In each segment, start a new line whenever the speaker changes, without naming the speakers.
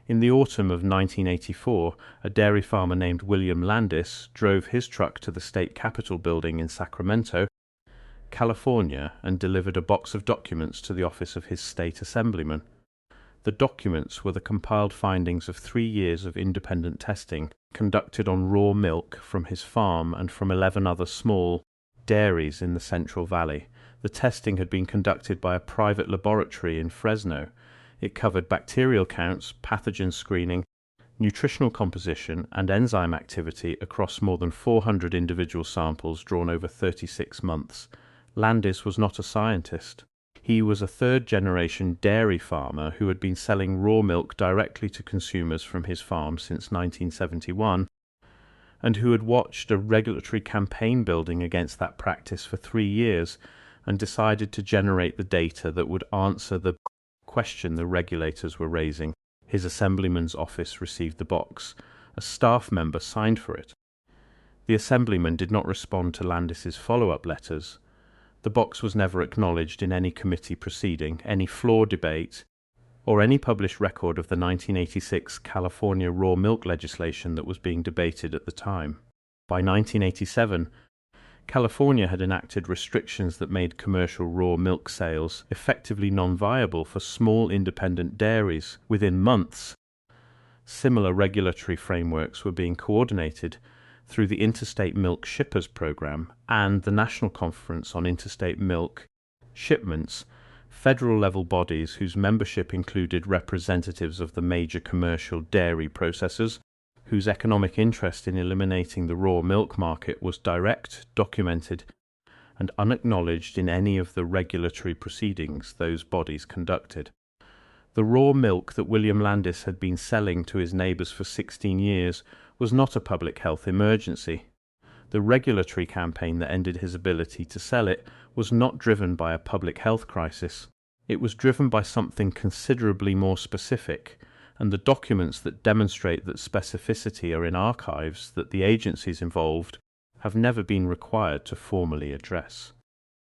In the autumn of 1984, a dairy farmer named William Landis drove his truck to the state capitol building in Sacramento, California, and delivered a box of documents to the office of his state assemblyman. The documents were the compiled findings of 3 years of independent testing conducted on raw milk from his farm and from 11 other small dairies in the Central Valley. The testing had been conducted by a private laboratory in Fresno. It covered bacterial counts, pathogen screening, nutritional composition, and enzyme activity across more than 400 individual samples drawn over 36 months. Landis was not a scientist. He was a third-generation dairy farmer who had been selling raw milk directly to consumers from his farm since 1971, and who had watched a regulatory campaign building against that practice for 3 years and decided to generate the data that would answer the question the regulators were raising. His assemblyman's office received the box. A staff member signed for it. The assemblyman did not respond to Landis's follow-up letters. The box was never acknowledged in any committee proceeding, any floor debate, or any published record of the 1986 California raw milk legislation that was being debated at the time. By 1987, California had enacted restrictions that made commercial raw milk sales effectively non-viable for small independent dairies. Within months, similar regulatory frameworks were being coordinated through the Interstate Milk Shippers Program and the National Conference on Interstate Milk Shipments, federal-level bodies whose membership included representatives of the major commercial dairy processors, whose economic interest in eliminating the raw milk market was direct, documented, and unacknowledged in any of the regulatory proceedings those bodies conducted. The raw milk that William Landis had been selling to his neighbors for 16 years was not a public health emergency. The regulatory campaign that ended his ability to sell it was not driven by a public health crisis. It was driven by something considerably more specific, and the documents that demonstrate that specificity are in archives that the agencies involved have never been required to formally address.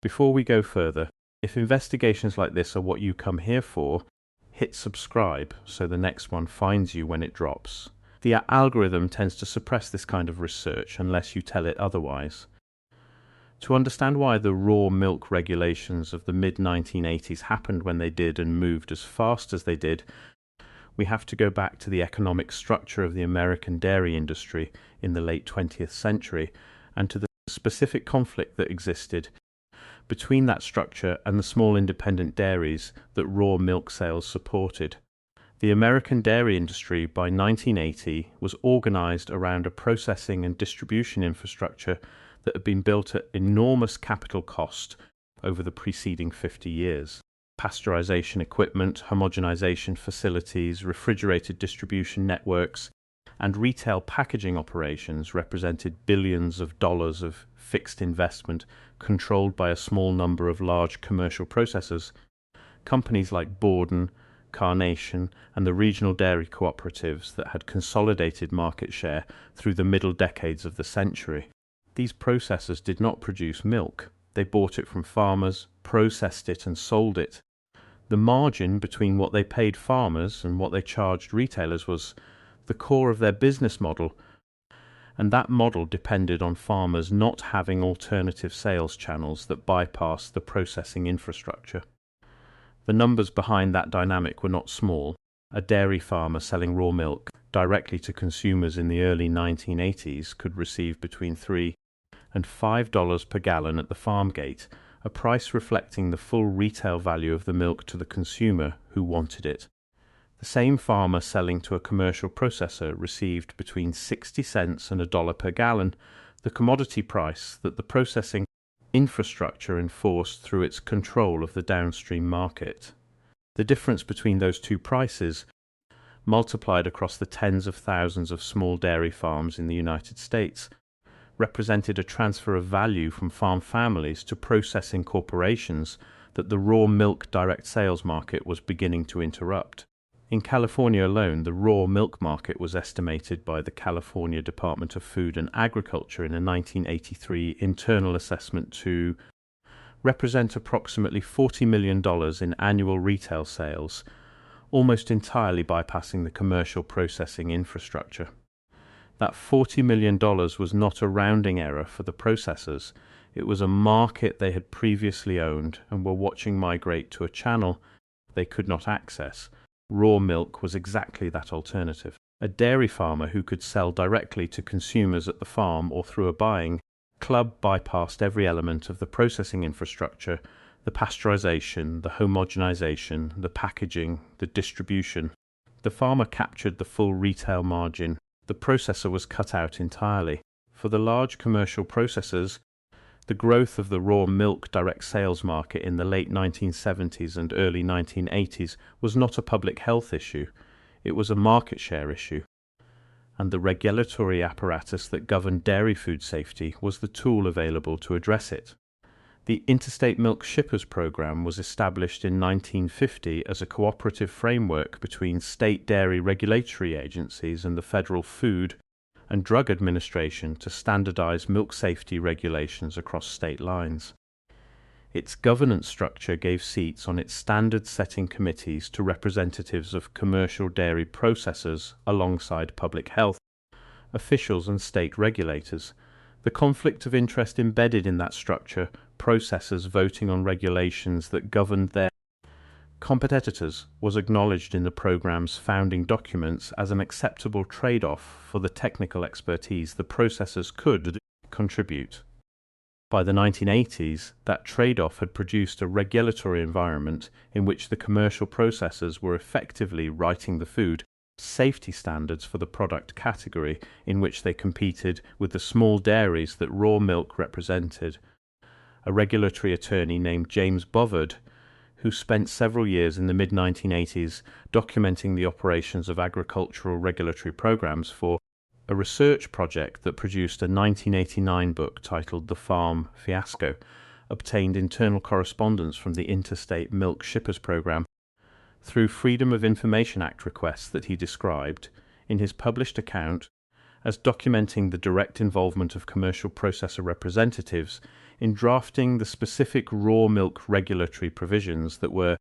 Before we go further, if investigations like this are what you come here for, hit subscribe so the next one finds you when it drops. The algorithm tends to suppress this kind of research unless you tell it otherwise. To understand why the raw milk regulations of the mid-1980s happened when they did and moved as fast as they did, we have to go back to the economic structure of the American dairy industry in the late 20th century and to the specific conflict that existed between that structure and the small independent dairies that raw milk sales supported. The American dairy industry by 1980 was organized around a processing and distribution infrastructure that had been built at enormous capital cost over the preceding 50 years. Pasteurization equipment, homogenization facilities, refrigerated distribution networks, and retail packaging operations represented billions of dollars of fixed investment controlled by a small number of large commercial processors. Companies like Borden, Carnation, and the regional dairy cooperatives that had consolidated market share through the middle decades of the century. These processors did not produce milk. They bought it from farmers, processed it, and sold it. The margin between what they paid farmers and what they charged retailers was the core of their business model, and that model depended on farmers not having alternative sales channels that bypassed the processing infrastructure. The numbers behind that dynamic were not small. A dairy farmer selling raw milk directly to consumers in the early 1980s could receive between $3 and $5 per gallon at the farm gate, a price reflecting the full retail value of the milk to the consumer who wanted it. The same farmer selling to a commercial processor received between 60 cents and $1 per gallon, the commodity price that the processing infrastructure enforced through its control of the downstream market. The difference between those two prices, multiplied across the tens of thousands of small dairy farms in the United States, represented a transfer of value from farm families to processing corporations that the raw milk direct sales market was beginning to interrupt. In California alone, the raw milk market was estimated by the California Department of Food and Agriculture in a 1983 internal assessment to represent approximately $40 million in annual retail sales, almost entirely bypassing the commercial processing infrastructure. That $40 million was not a rounding error for the processors. It was a market they had previously owned and were watching migrate to a channel they could not access. Raw milk was exactly that alternative. A dairy farmer who could sell directly to consumers at the farm or through a buying club bypassed every element of the processing infrastructure, the pasteurization, the homogenization, the packaging, the distribution. The farmer captured the full retail margin. The processor was cut out entirely. For the large commercial processors, the growth of the raw milk direct sales market in the late 1970s and early 1980s was not a public health issue. It was a market share issue, and the regulatory apparatus that governed dairy food safety was the tool available to address it. The Interstate Milk Shippers Program was established in 1950 as a cooperative framework between state dairy regulatory agencies and the Federal Food and Drug Administration to standardize milk safety regulations across state lines. Its governance structure gave seats on its standard-setting committees to representatives of commercial dairy processors alongside public health officials and state regulators. The conflict of interest embedded in that structure, processors voting on regulations that governed their competitors, was acknowledged in the program's founding documents as an acceptable trade-off for the technical expertise the processors could contribute. By the 1980s, that trade-off had produced a regulatory environment in which the commercial processors were effectively writing the food safety standards for the product category in which they competed with the small dairies that raw milk represented. A regulatory attorney named James Bovard, who spent several years in the mid-1980s documenting the operations of agricultural regulatory programs for a research project that produced a 1989 book titled The Farm Fiasco, obtained internal correspondence from the Interstate Milk Shippers Program through Freedom of Information Act requests that he described in his published account as documenting the direct involvement of commercial processor representatives in drafting the specific raw milk regulatory provisions that were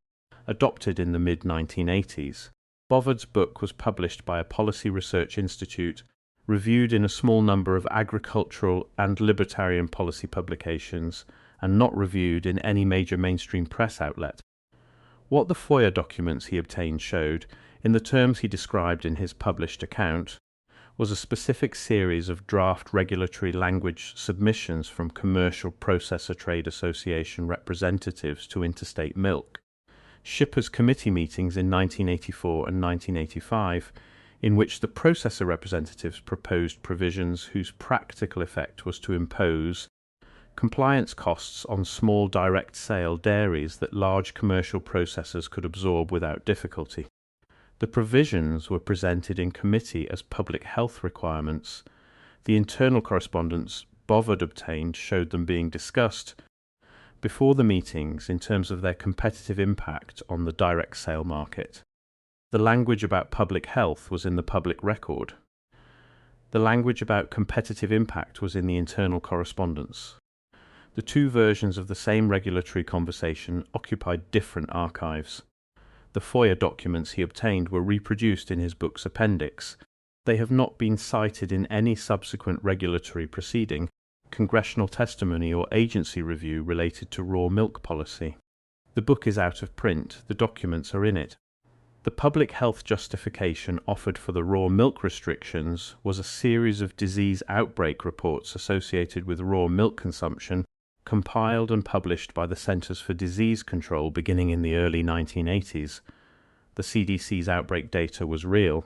adopted in the mid-1980s. Bovard's book was published by a policy research institute, reviewed in a small number of agricultural and libertarian policy publications, and not reviewed in any major mainstream press outlet. What the FOIA documents he obtained showed, in the terms he described in his published account, was a specific series of draft regulatory language submissions from Commercial Processor Trade Association representatives to Interstate Milk, Shippers Committee meetings in 1984 and 1985, in which the processor representatives proposed provisions whose practical effect was to impose compliance costs on small direct sale dairies that large commercial processors could absorb without difficulty. The provisions were presented in committee as public health requirements. The internal correspondence Bovard obtained showed them being discussed before the meetings in terms of their competitive impact on the direct sale market. The language about public health was in the public record. The language about competitive impact was in the internal correspondence. The two versions of the same regulatory conversation occupied different archives. The FOIA documents he obtained were reproduced in his book's appendix. They have not been cited in any subsequent regulatory proceeding, congressional testimony or agency review related to raw milk policy. The book is out of print. The documents are in it. The public health justification offered for the raw milk restrictions was a series of disease outbreak reports associated with raw milk consumption, compiled and published by the Centers for Disease Control beginning in the early 1980s. The CDC's outbreak data was real.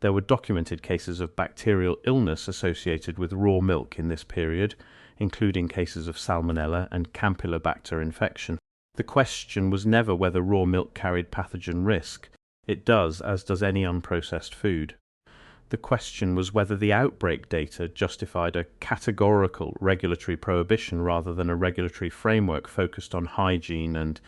There were documented cases of bacterial illness associated with raw milk in this period, including cases of Salmonella and Campylobacter infection. The question was never whether raw milk carried pathogen risk. It does, as does any unprocessed food. The question was whether the outbreak data justified a categorical regulatory prohibition rather than a regulatory framework focused on hygiene and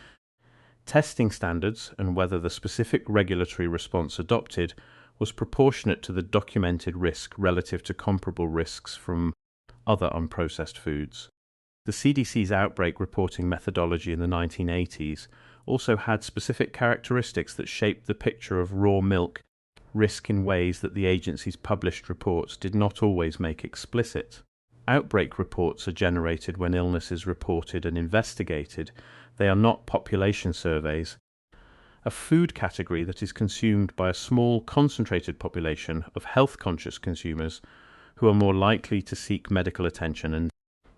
testing standards, and whether the specific regulatory response adopted was proportionate to the documented risk relative to comparable risks from other unprocessed foods. The CDC's outbreak reporting methodology in the 1980s also had specific characteristics that shaped the picture of raw milk risk in ways that the agency's published reports did not always make explicit. Outbreak reports are generated when illness is reported and investigated. They are not population surveys. A food category that is consumed by a small, concentrated population of health-conscious consumers who are more likely to seek medical attention and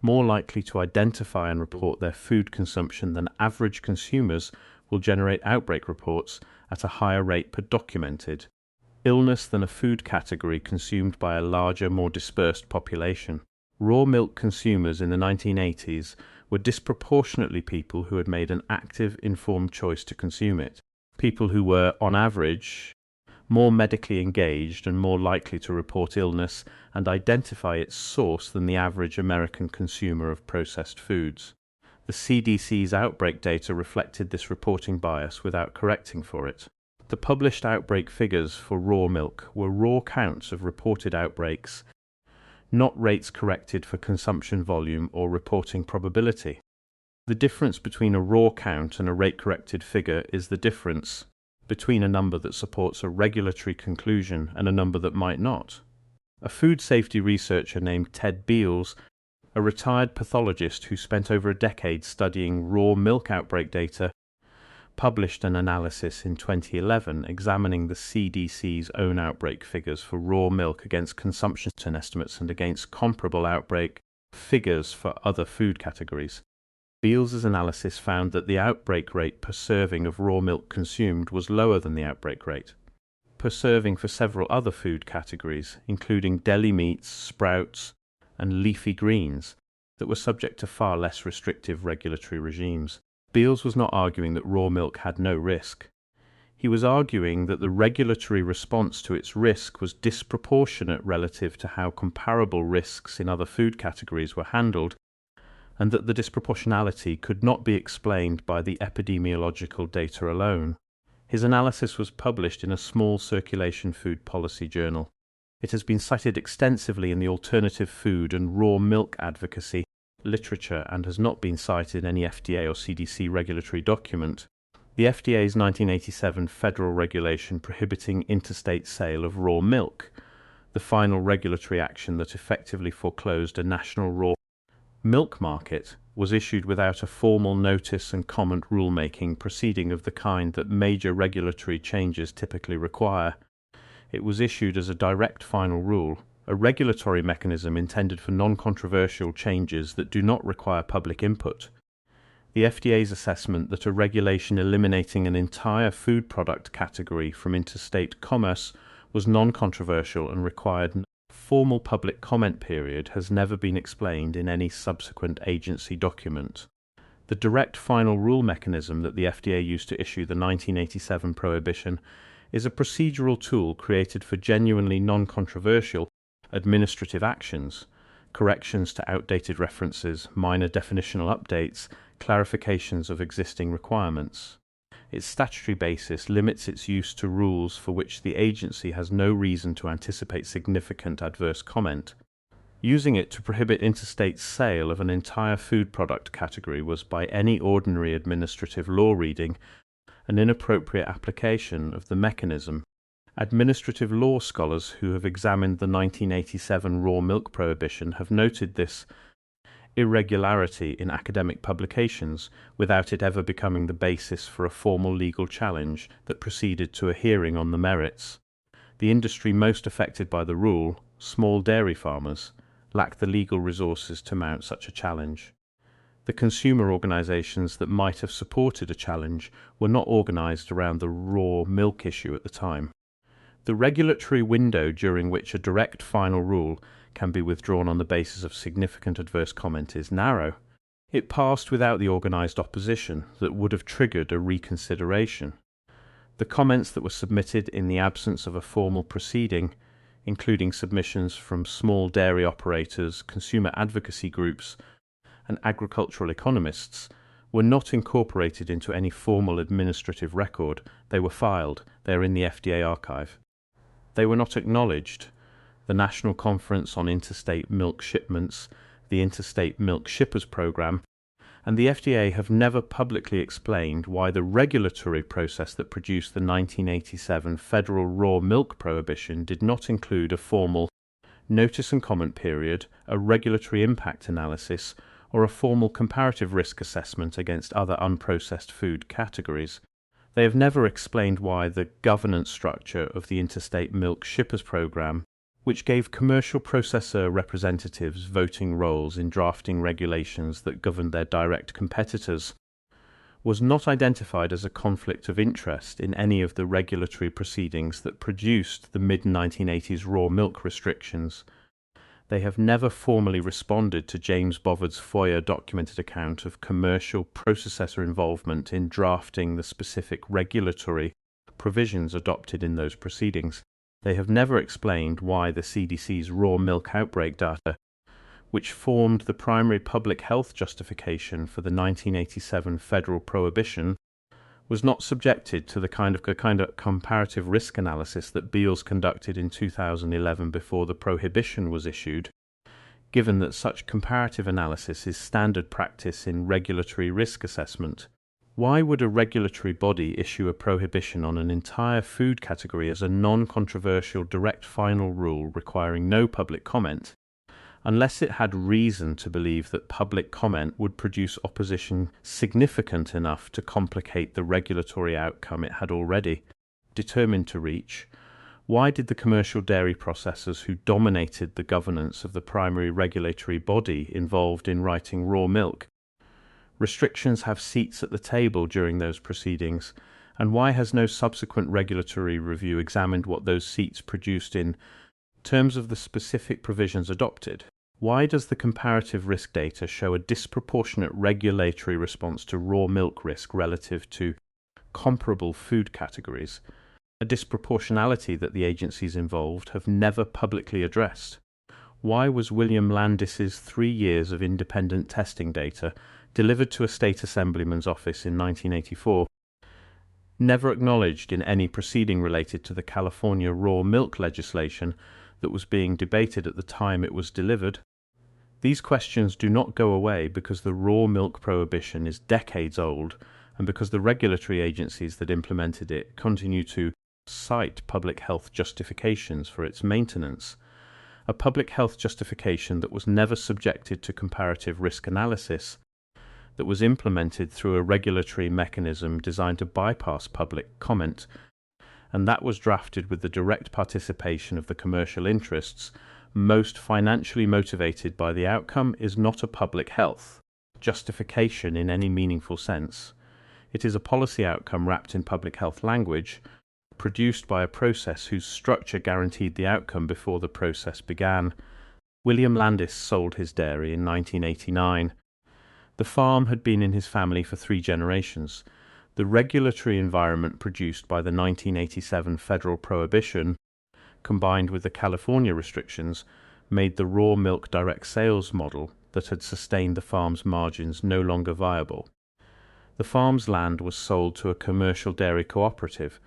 more likely to identify and report their food consumption than average consumers will generate outbreak reports at a higher rate per documented illness than a food category consumed by a larger, more dispersed population. Raw milk consumers in the 1980s were disproportionately people who had made an active, informed choice to consume it. People who were, on average, more medically engaged and more likely to report illness and identify its source than the average American consumer of processed foods. The CDC's outbreak data reflected this reporting bias without correcting for it. The published outbreak figures for raw milk were raw counts of reported outbreaks, not rates corrected for consumption volume or reporting probability. The difference between a raw count and a rate-corrected figure is the difference between a number that supports a regulatory conclusion and a number that might not. A food safety researcher named Ted Beals, a retired pathologist who spent over a decade studying raw milk outbreak data, published an analysis in 2011 examining the CDC's own outbreak figures for raw milk against consumption estimates and against comparable outbreak figures for other food categories. Beals's analysis found that the outbreak rate per serving of raw milk consumed was lower than the outbreak rate per serving for several other food categories, including deli meats, sprouts, and leafy greens, that were subject to far less restrictive regulatory regimes. Beals was not arguing that raw milk had no risk. He was arguing that the regulatory response to its risk was disproportionate relative to how comparable risks in other food categories were handled, and that the disproportionality could not be explained by the epidemiological data alone. His analysis was published in a small circulation food policy journal. It has been cited extensively in the alternative food and raw milk advocacy literature and has not been cited in any FDA or CDC regulatory document. The FDA's 1987 federal regulation prohibiting interstate sale of raw milk, the final regulatory action that effectively foreclosed a national raw milk market, was issued without a formal notice and comment rulemaking proceeding of the kind that major regulatory changes typically require. It was issued as a direct final rule, a regulatory mechanism intended for non-controversial changes that do not require public input. The FDA's assessment that a regulation eliminating an entire food product category from interstate commerce was non-controversial and required a formal public comment period has never been explained in any subsequent agency document. The direct final rule mechanism that the FDA used to issue the 1987 prohibition is a procedural tool created for genuinely non-controversial administrative actions, corrections to outdated references, minor definitional updates, clarifications of existing requirements. Its statutory basis limits its use to rules for which the agency has no reason to anticipate significant adverse comment. Using it to prohibit interstate sale of an entire food product category was, by any ordinary administrative law reading, an inappropriate application of the mechanism. Administrative law scholars who have examined the 1987 raw milk prohibition have noted this irregularity in academic publications without it ever becoming the basis for a formal legal challenge that proceeded to a hearing on the merits. The industry most affected by the rule, small dairy farmers, lack the legal resources to mount such a challenge. The consumer organizations that might have supported a challenge were not organized around the raw milk issue at the time. The regulatory window during which a direct final rule can be withdrawn on the basis of significant adverse comment is narrow. It passed without the organized opposition that would have triggered a reconsideration. The comments that were submitted in the absence of a formal proceeding, including submissions from small dairy operators, consumer advocacy groups, and agricultural economists, were not incorporated into any formal administrative record. They were filed. They are in the FDA archive. They were not acknowledged. The National Conference on Interstate Milk Shipments, the Interstate Milk Shippers Program, and the FDA have never publicly explained why the regulatory process that produced the 1987 federal raw milk prohibition did not include a formal notice and comment period, a regulatory impact analysis, or a formal comparative risk assessment against other unprocessed food categories. They have never explained why the governance structure of the Interstate Milk Shippers Program, which gave commercial processor representatives voting roles in drafting regulations that governed their direct competitors, was not identified as a conflict of interest in any of the regulatory proceedings that produced the mid-1980s raw milk restrictions. They have never formally responded to James Bovaard's FOIA-documented account of commercial processor involvement in drafting the specific regulatory provisions adopted in those proceedings. They have never explained why the CDC's raw milk outbreak data, which formed the primary public health justification for the 1987 federal prohibition, was not subjected to the kind of comparative risk analysis that Beals conducted in 2011 before the prohibition was issued, given that such comparative analysis is standard practice in regulatory risk assessment. Why would a regulatory body issue a prohibition on an entire food category as a non-controversial direct final rule requiring no public comment, unless it had reason to believe that public comment would produce opposition significant enough to complicate the regulatory outcome it had already determined to reach? Why did the commercial dairy processors who dominated the governance of the primary regulatory body involved in writing raw milk restrictions have seats at the table during those proceedings, and why has no subsequent regulatory review examined what those seats produced in terms of the specific provisions adopted? Why does the comparative risk data show a disproportionate regulatory response to raw milk risk relative to comparable food categories, a disproportionality that the agencies involved have never publicly addressed? Why was William Landis's 3 years of independent testing data, delivered to a state assemblyman's office in 1984, never acknowledged in any proceeding related to the California raw milk legislation that was being debated at the time it was delivered? These questions do not go away because the raw milk prohibition is decades old and because the regulatory agencies that implemented it continue to cite public health justifications for its maintenance. A public health justification that was never subjected to comparative risk analysis, that was implemented through a regulatory mechanism designed to bypass public comment, and that was drafted with the direct participation of the commercial interests most financially motivated by the outcome, is not a public health justification in any meaningful sense. It is a policy outcome wrapped in public health language, produced by a process whose structure guaranteed the outcome before the process began. William Landis sold his dairy in 1989. The farm had been in his family for 3 generations. The regulatory environment produced by the 1987 federal prohibition, combined with the California restrictions, made the raw milk direct sales model that had sustained the farm's margins no longer viable. The farm's land was sold to a commercial dairy cooperative,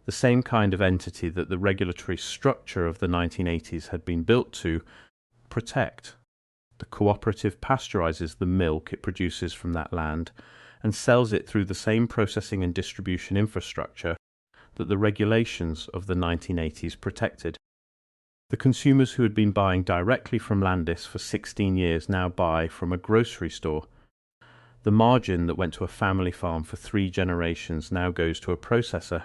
the same kind of entity that the regulatory structure of the 1980s had been built to protect. The cooperative pasteurizes the milk it produces from that land and sells it through the same processing and distribution infrastructure that the regulations of the 1980s protected. The consumers who had been buying directly from Landis for 16 years now buy from a grocery store. The margin that went to a family farm for 3 generations now goes to a processor.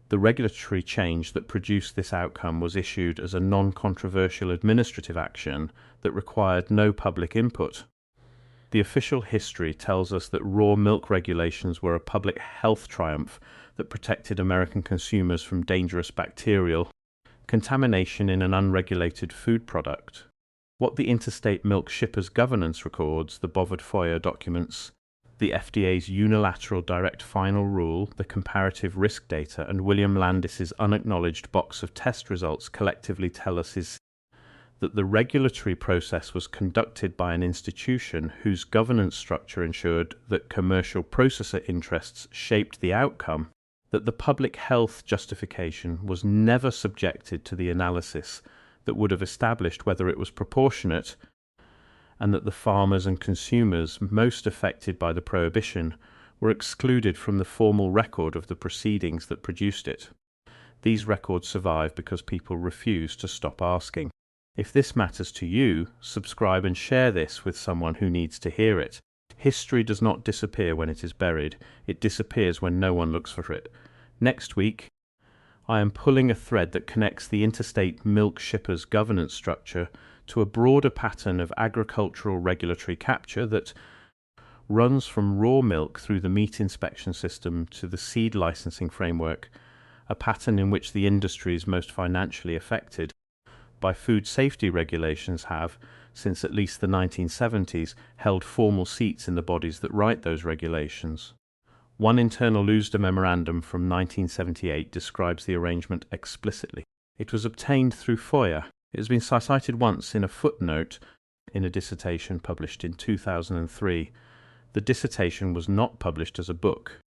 The regulatory change that produced this outcome was issued as a non-controversial administrative action that required no public input. The official history tells us that raw milk regulations were a public health triumph that protected American consumers from dangerous bacterial contamination in an unregulated food product. What the Interstate Milk Shippers Governance records, the Bovaard FOIA documents, the FDA's unilateral direct final rule, the comparative risk data, and William Landis's unacknowledged box of test results collectively tell us is that the regulatory process was conducted by an institution whose governance structure ensured that commercial processor interests shaped the outcome, that the public health justification was never subjected to the analysis that would have established whether it was proportionate, and that the farmers and consumers most affected by the prohibition were excluded from the formal record of the proceedings that produced it. These records survive because people refuse to stop asking. If this matters to you, subscribe and share this with someone who needs to hear it. History does not disappear when it is buried. It disappears when no one looks for it. Next week, I am pulling a thread that connects the interstate milk shippers' governance structure to a broader pattern of agricultural regulatory capture that runs from raw milk through the meat inspection system to the seed licensing framework, a pattern in which the industries most financially affected by food safety regulations have, since at least the 1970s, held formal seats in the bodies that write those regulations. One internal USDA memorandum from 1978 describes the arrangement explicitly. It was obtained through FOIA. It has been cited once in a footnote in a dissertation published in 2003. The dissertation was not published as a book.